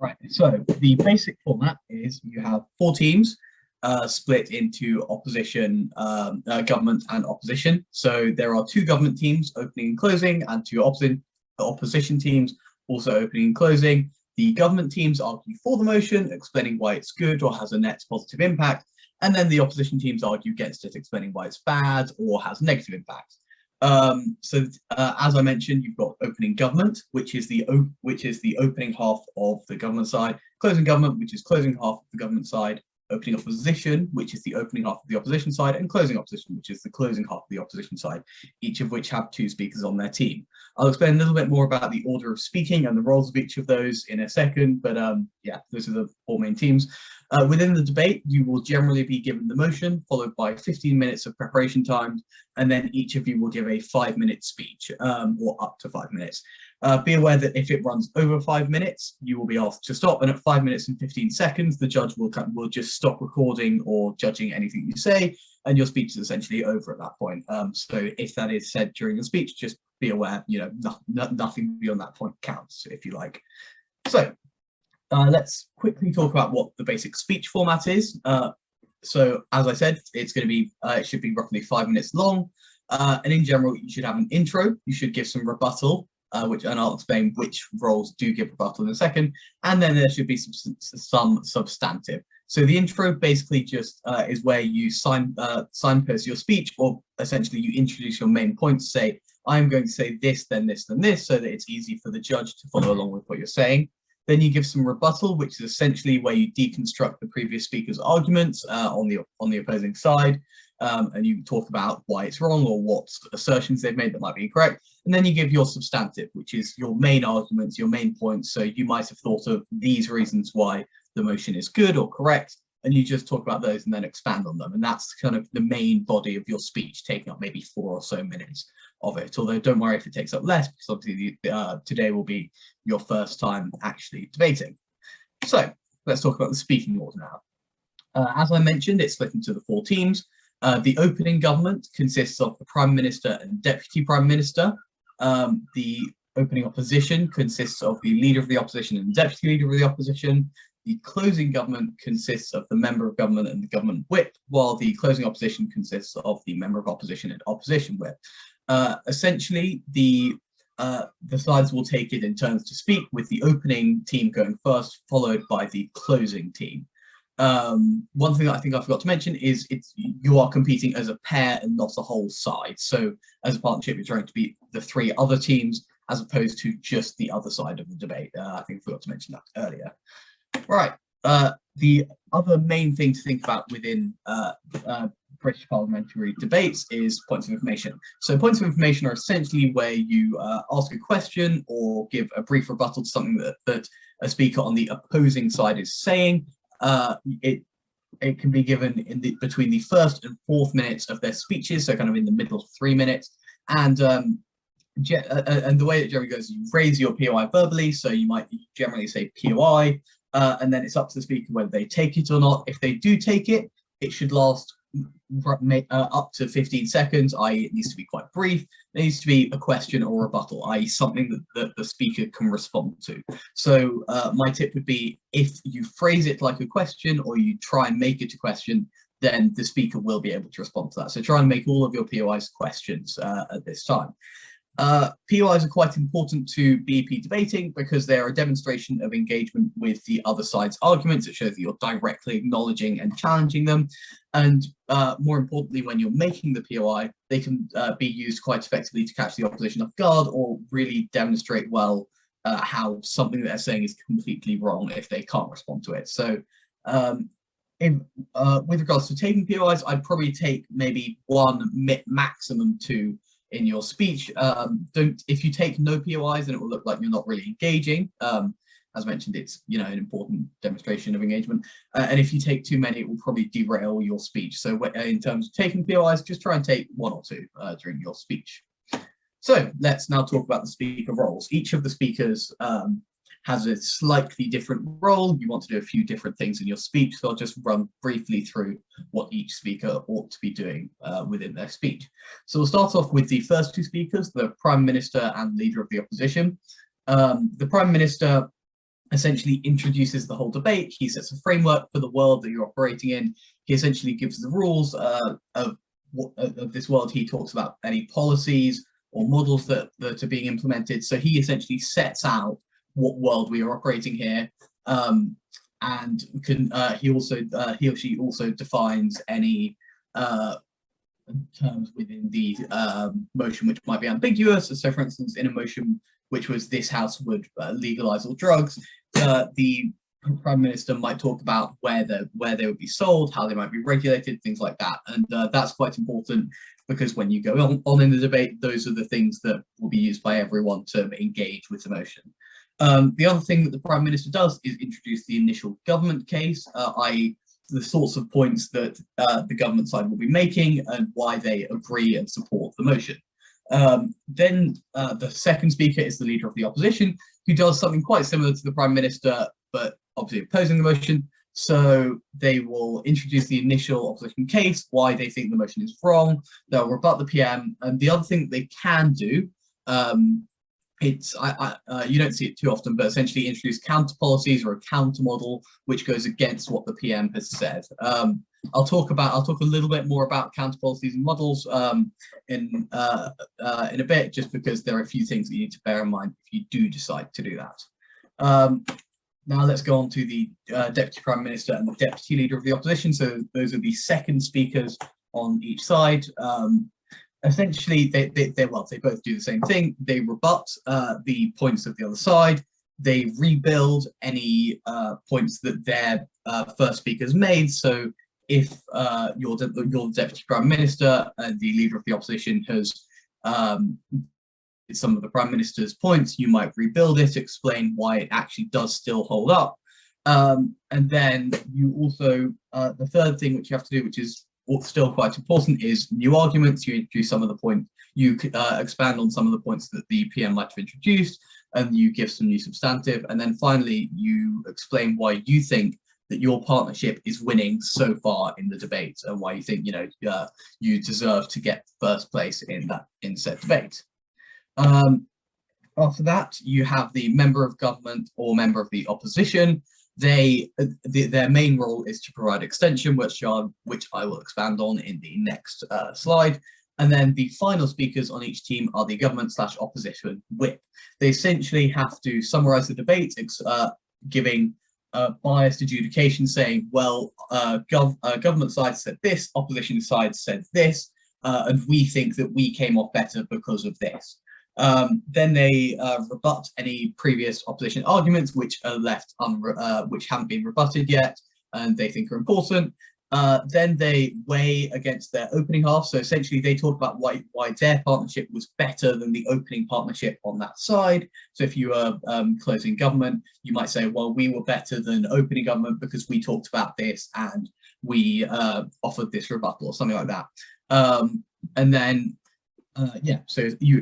Right, so the basic format is you have four teams split into opposition, government and opposition. So there are two government teams opening and closing and two opposition teams also opening and closing. The government teams argue for the motion, explaining why it's good or has a net positive impact. And then the opposition teams argue against it, explaining why it's bad or has negative impact. As I mentioned, you've got opening government, which is the opening half of the government side, closing government, which is closing half of the government side, opening opposition, which is the opening half of the opposition side, and closing opposition, which is the closing half of the opposition side, each of which have two speakers on their team. I'll explain a little bit more about the order of speaking and the roles of each of those in a second, but yeah, those are the four main teams. Within the debate, you will generally be given the motion, followed by 15 minutes of preparation time, and then each of you will give a 5-minute speech, or up to 5 minutes. Be aware that if it runs over 5 minutes, you will be asked to stop, and at 5 minutes and 15 seconds, the judge will just stop recording or judging anything you say, and your speech is essentially over at that point. So if that is said during the speech, just be aware, nothing beyond that point counts, if you like. So let's quickly talk about what the basic speech format is. So as I said, it's going to be, it should be roughly 5 minutes long. And in general, you should have an intro. You should give some rebuttal, and I'll explain which roles do give rebuttal in a second. And then there should be some substantive. So the intro basically just is where you signpost your speech, or essentially you introduce your main points, say, I'm going to say this, then this, then this, so that it's easy for the judge to follow along with what you're saying. Then you give some rebuttal, which is essentially where you deconstruct the previous speaker's arguments on the opposing side, and you talk about why it's wrong or what assertions they've made that might be incorrect. And then you give your substantive, which is your main arguments, your main points. So you might have thought of these reasons why the motion is good or correct, and you just talk about those and then expand on them. And that's kind of the main body of your speech, taking up maybe 4 or so minutes of it. Although don't worry if it takes up less, because obviously today will be your first time actually debating. So let's talk about the speaking order now. As I mentioned, it's split into the 4 teams. The opening government consists of the Prime Minister and Deputy Prime Minister. The opening opposition consists of the Leader of the Opposition and Deputy Leader of the Opposition. The closing government consists of the Member of Government and the Government Whip, while the closing opposition consists of the Member of Opposition and Opposition Whip. Essentially, the sides will take it in turns to speak, with the opening team going first, followed by the closing team. One thing that I think I forgot to mention is you are competing as a pair and not a whole side. So as a partnership, you're trying to beat the 3 other teams as opposed to just the other side of the debate. I think I forgot to mention that earlier. Right. The other main thing to think about within British parliamentary debates is points of information. So points of information are essentially where you ask a question or give a brief rebuttal to something that a speaker on the opposing side is saying. It can be given between the 1st and 4th minutes of their speeches, so kind of in the middle 3 minutes. And the way it generally goes, you raise your POI verbally, so you might generally say POI, and then it's up to the speaker whether they take it or not. If they do take it, it should last up to 15 seconds, i.e. it needs to be quite brief. It needs to be a question or rebuttal, i.e. something that the speaker can respond to. So my tip would be, if you phrase it like a question or you try and make it a question, then the speaker will be able to respond to that. So try and make all of your POIs questions at this time. POIs are quite important to BEP debating because they're a demonstration of engagement with the other side's arguments. It shows that you're directly acknowledging and challenging them. And more importantly, when you're making the POI, they can be used quite effectively to catch the opposition off guard or really demonstrate well how something that they're saying is completely wrong if they can't respond to it. So with regards to taking POIs, I'd probably take maybe 1, maximum 2 in your speech. If you take no POIs, then it will look like you're not really engaging. As mentioned, it's an important demonstration of engagement. And if you take too many, it will probably derail your speech. So in terms of taking POIs, just try and take 1 or 2 during your speech. So let's now talk about the speaker roles. Each of the speakers has a slightly different role. You want to do a few different things in your speech, so I'll just run briefly through what each speaker ought to be doing within their speech. So we'll start off with the first 2 speakers, the Prime Minister and Leader of the Opposition. The Prime Minister essentially introduces the whole debate. He sets a framework for the world that you're operating in. He essentially gives the rules of this world. He talks about any policies or models that are being implemented. So he essentially sets out what world we are operating here, and he or she also defines any terms within the motion which might be ambiguous. So, for instance, in a motion which was this House would legalize all drugs, the Prime Minister might talk about where they would be sold, how they might be regulated, things like that. And that's quite important because when you go on in the debate, those are the things that will be used by everyone to engage with the motion. The other thing that the Prime Minister does is introduce the initial government case, i.e. the sorts of points that the government side will be making and why they agree and support the motion. Then the second speaker is the leader of the opposition, who does something quite similar to the Prime Minister, but obviously opposing the motion. So they will introduce the initial opposition case, why they think the motion is wrong. They'll rebut the PM. And the other thing that they can do, you don't see it too often, but essentially introduce counter policies or a counter model which goes against what the PM has said. I'll talk a little bit more about counter policies and models in a bit, just because there are a few things that you need to bear in mind if you do decide to do that. Now let's go on to the Deputy Prime Minister and the Deputy Leader of the Opposition. So those are the second speakers on each side. Essentially, they both do the same thing. They rebut the points of the other side. They rebuild any points that their first speakers made. So if you're the Deputy Prime Minister and the Leader of the Opposition has some of the Prime Minister's points, you might rebuild it, explain why it actually does still hold up. And then you also, the third thing which you have to do, which is still quite important, is new arguments. You introduce some of the points, you expand on some of the points that the PM might have introduced, and you give some new substantive. And then finally, you explain why you think that your partnership is winning so far in the debate, and why you think you deserve to get first place in said debate. After that, you have the member of government or member of the opposition. Their main role is to provide extension, which I will expand on in the next slide. And then the final speakers on each team are the government/opposition whip. They essentially have to summarize the debate, giving biased adjudication, saying, well, government side said this, opposition side said this, and we think that we came off better because of this. Then they rebut any previous opposition arguments which are left which haven't been rebutted yet and they think are important. Then they weigh against their opening half. So essentially they talk about why their partnership was better than the opening partnership on that side. So if you are closing government, you might say, well, we were better than opening government because we talked about this and we offered this rebuttal or something like that. And then so you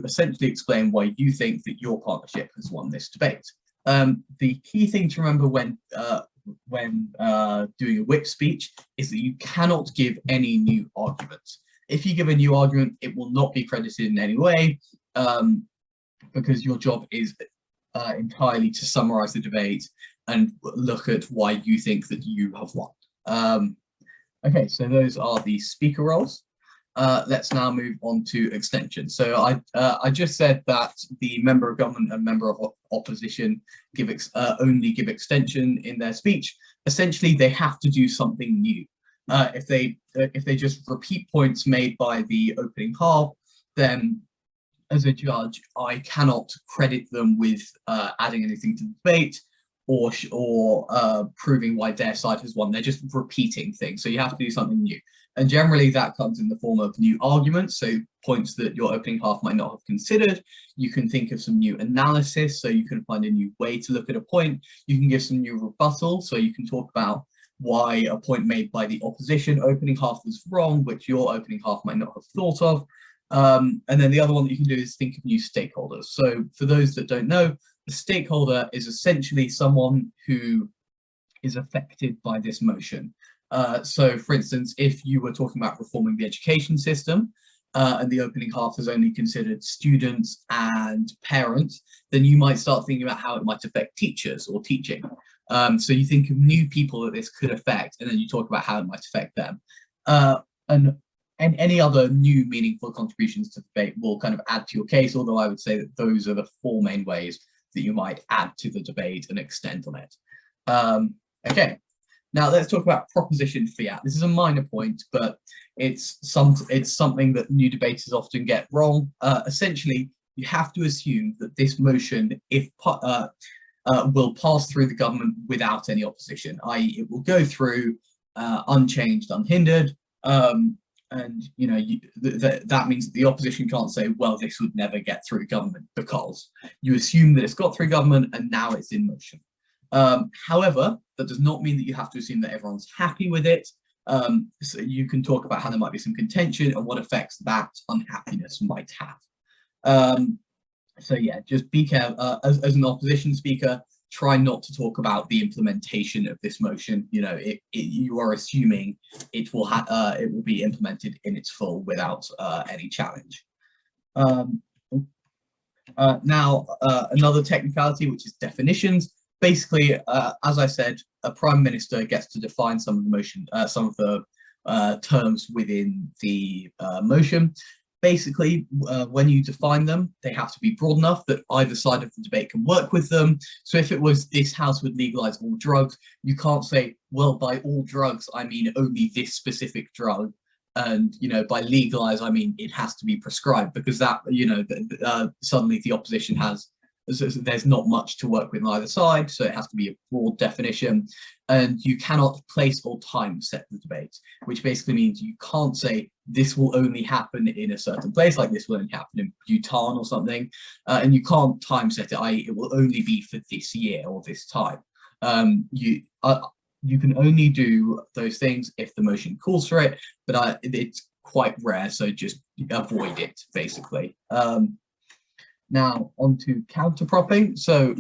essentially explain why you think that your partnership has won this debate. The key thing to remember when doing a whip speech is that you cannot give any new arguments. If you give a new argument, it will not be credited in any way, because your job is entirely to summarize the debate and look at why you think that you have won. Okay, so those are the speaker roles. Let's now move on to extension. So I just said that the member of government and member of opposition only give extension in their speech. Essentially, they have to do something new. If they just repeat points made by the opening half, then as a judge, I cannot credit them with adding anything to the debate or proving why their side has won. They're just repeating things. So you have to do something new. And generally that comes in the form of new arguments, so points that your opening half might not have considered. You can think of some new analysis, so you can find a new way to look at a point. You can give some new rebuttal, so you can talk about why a point made by the opposition opening half was wrong, which your opening half might not have thought of. And then the other one that you can do is think of new stakeholders. So for those that don't know, a stakeholder is essentially someone who is affected by this motion. So for instance, if you were talking about reforming the education system, and the opening half has only considered students and parents, then you might start thinking about how it might affect teachers or teaching. So you think of new people that this could affect, and then you talk about how it might affect them. And any other new meaningful contributions to the debate will kind of add to your case, although I would say that those are the four main ways that you might add to the debate and extend on it. Okay, now let's talk about proposition fiat. This is a minor point, but it's something that new debaters often get wrong. Essentially, you have to assume that this motion, if will pass through the government without any opposition, i.e. it will go through unchanged, unhindered, and that means that the opposition can't say, well, this would never get through government, because you assume that it's got through government and now it's in motion. However, that does not mean that you have to assume that everyone's happy with it. So you can talk about how there might be some contention and what effects that unhappiness might have. So yeah, just be careful as an opposition speaker. Try not to talk about the implementation of this motion. You are assuming it will be implemented in its full without any challenge. Now, another technicality, which is definitions. Basically, as I said, a prime minister gets to define some of the motion, some of the terms within the motion. Basically, when you define them, they have to be broad enough that either side of the debate can work with them. So if it was this house would legalize all drugs, you can't say, well, by all drugs, I mean only this specific drug. And, by legalize, I mean, it has to be prescribed, because that, suddenly the opposition there's not much to work with on either side. So it has to be a broad definition, and you cannot place or time set the debate, which basically means you can't say this will only happen in a certain place, like this will only happen in Bhutan or something, and you can't time set it, i.e. it will only be for this year or this time. You can only do those things if the motion calls for it, but it's quite rare, so just avoid it, basically. Now, on to counterpropping. So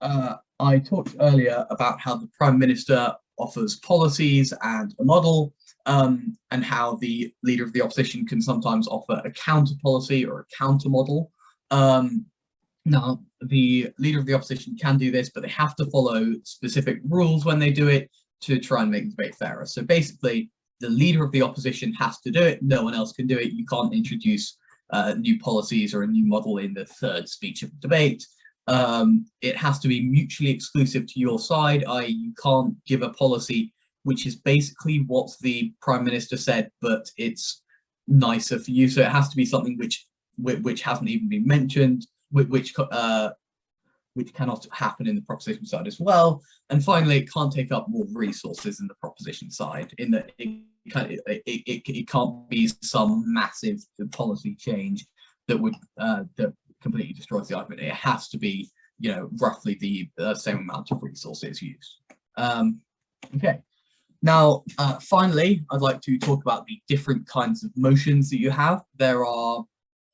I talked earlier about how the Prime Minister offers policies and a model, and how the leader of the opposition can sometimes offer a counter policy or a counter model. Now, the leader of the opposition can do this, but they have to follow specific rules when they do it to try and make the debate fairer. So basically, the leader of the opposition has to do it. No one else can do it. You can't introduce new policies or a new model in the third speech of the debate. It has to be mutually exclusive to your side, i.e. you can't give a policy which is basically what the Prime Minister said, but it's nicer for you. So it has to be something which hasn't even been mentioned, which cannot happen in the proposition side as well. And finally, it can't take up more resources in the proposition side, in that it can't be some massive policy change that would that completely destroys the argument. It has to be, roughly the same amount of resources used. Okay. Now, finally, I'd like to talk about the different kinds of motions that you have. There are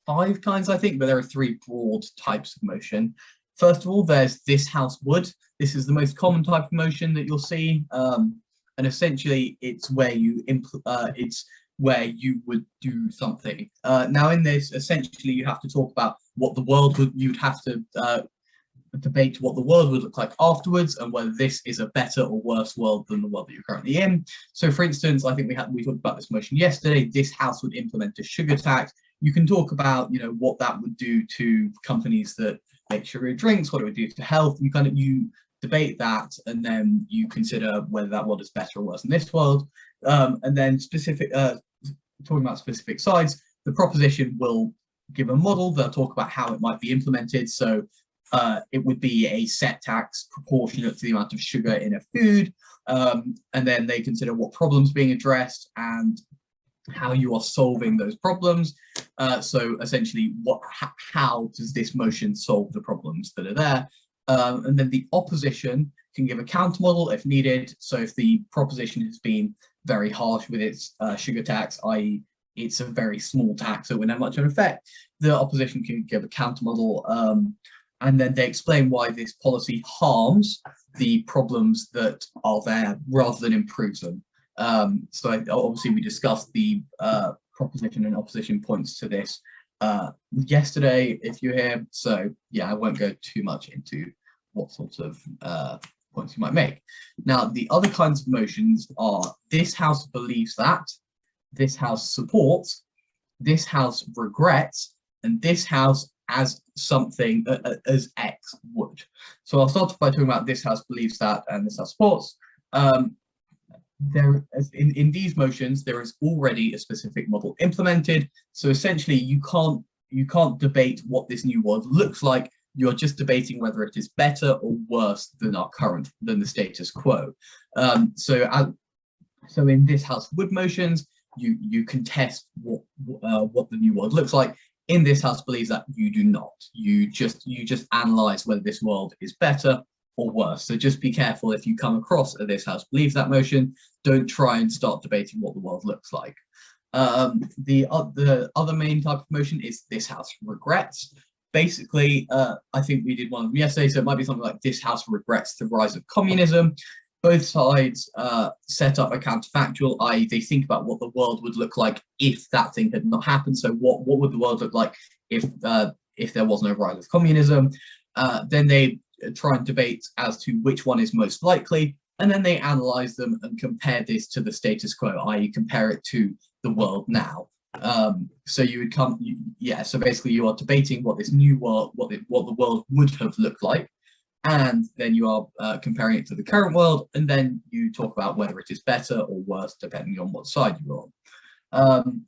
5 kinds, I think, but there are 3 broad types of motion. First of all, there's this house would. This is the most common type of motion that you'll see, and essentially, it's where you would do something. Now, in this, essentially, you have to talk about what the world would. You'd have to debate what the world would look like afterwards, and whether this is a better or worse world than the world that you're currently in. So, for instance, I think we talked about this motion yesterday. This house would implement a sugar tax. You can talk about, what that would do to companies that make sugary drinks, what it would do to health. You debate that, and then you consider whether that world is better or worse than this world. And then talking about specific sides, the proposition will give a model. They'll talk about how it might be implemented. So it would be a set tax proportionate to the amount of sugar in a food. And then they consider what problems being addressed and how you are solving those problems. So essentially, how does this motion solve the problems that are there? And then the opposition can give a counter model if needed. So if the proposition has been very harsh with its sugar tax, i.e. it's a very small tax, so it wouldn't have much of an effect, the opposition can give a counter model, and then they explain why this policy harms the problems that are there rather than improves them. So obviously we discussed the proposition and opposition points to this yesterday, if you're here. So yeah, I won't go too much into what sort of points you might make. Now, the other kinds of motions are this house believes that, this house supports, this house regrets, and this house as something as X would. So I'll start by talking about this house believes that and this house supports. In these motions, there is already a specific model implemented. So essentially, you can't debate what this new world looks like. You're just debating whether it is better or worse than the status quo. So in this House would motions, you contest what the new world looks like. In this House believes that you do not. You just analyze whether this world is better or worse. So just be careful if you come across a this House believes that motion. Don't try and start debating what the world looks like. The other main type of motion is this House regrets. Basically, I think we did one of them yesterday, so it might be something like this House regrets the rise of communism. Both sides set up a counterfactual, i.e. they think about what the world would look like if that thing had not happened. So what would the world look like if there was no rise of communism? Then they try and debate as to which one is most likely, and then they analyze them and compare this to the status quo, i.e. compare it to the world now. So you would so basically you are debating what this new world, what the world would have looked like, and then you are comparing it to the current world, and then you talk about whether it is better or worse depending on what side you're on.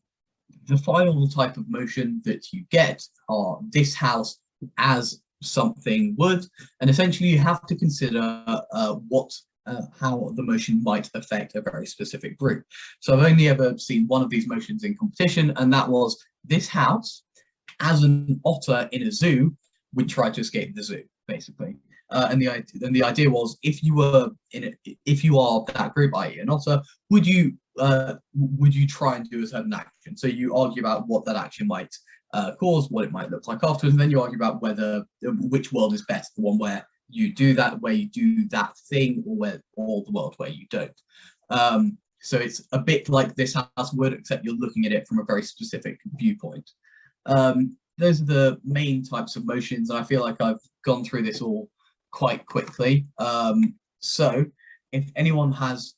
The final type of motion that you get are this House as something would, and essentially you have to consider how the motion might affect a very specific group. So I've only ever seen one of these motions in competition, and that was this House, as an otter in a zoo, would try to escape the zoo, basically. And the idea was, if you are that group, i.e. an otter, would you try and do a certain action? So you argue about what that action might cause, what it might look like afterwards, and then you argue about which world is better, the one where you do that thing, or the world where you don't. So it's a bit like this House would, except you're looking at it from a very specific viewpoint. Those are the main types of motions, and I feel like I've gone through this all quite quickly. So if anyone has,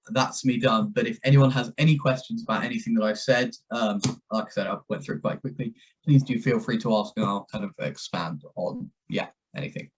that's me done, but if anyone has any questions about anything that I've said, like I said, I went through it quite quickly, please do feel free to ask, and I'll kind of expand on, anything.